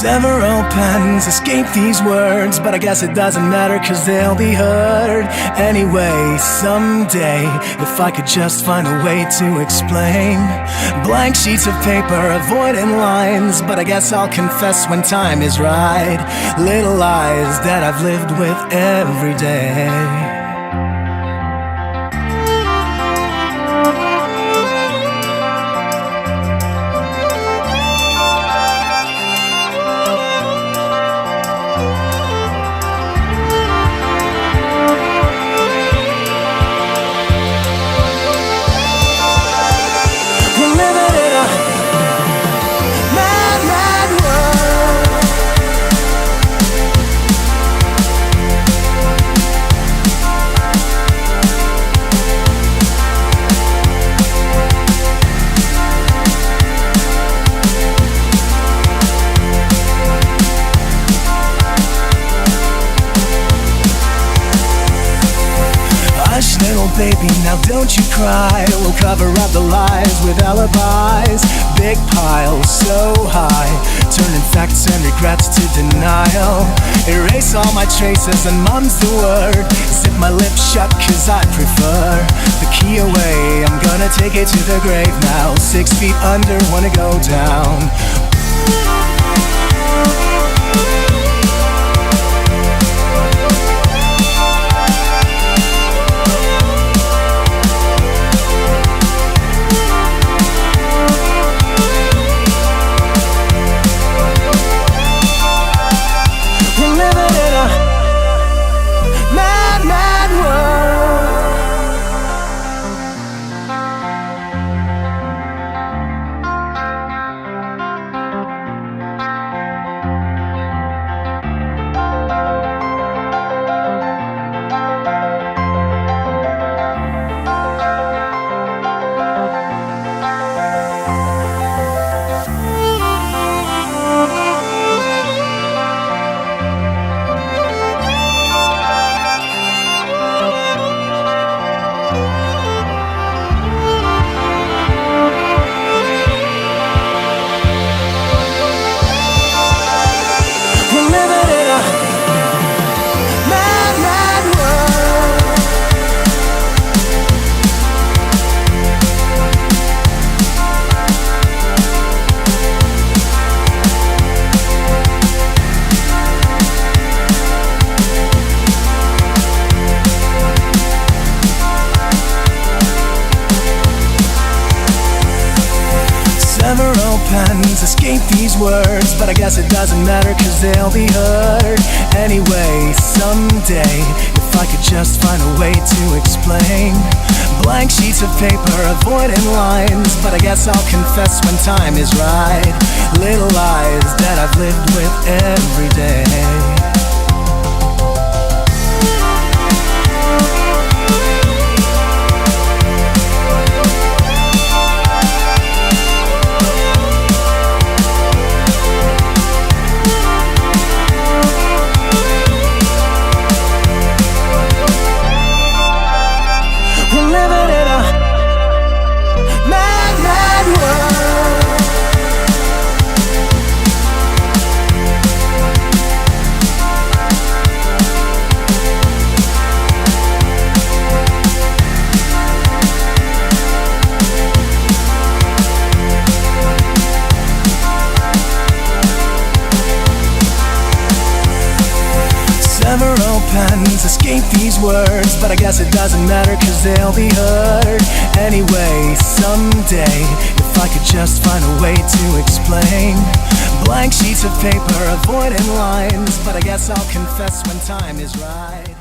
Several pens escape these words, but I guess it doesn't matter cause they'll be heard anyway. Someday, if I could just find a way to explain. Blank sheets of paper, avoiding lines, but I guess I'll confess when time is right. Little lies that I've lived with every day. Hush, little baby, now don't you cry. We'll cover up the lies with alibis. Big pile, so high, turning facts and regrets to denial. Erase all my traces and mum's the word. Zip my lips shut cause I prefer the key away. I'm gonna take it to the grave now. 6 feet under, wanna go down. Several pens escape these words, but I guess it doesn't matter cause they'll be heard anyway. Someday, if I could just find a way to explain. Blank sheets of paper, avoiding lines, but I guess I'll confess when time is right. Little lies that I've lived with every day. Several pens escape these words, but I guess it doesn't matter cause they'll be heard anyway. Someday, if I could just find a way to explain. Blank sheets of paper, avoiding lines, but I guess I'll confess when time is right.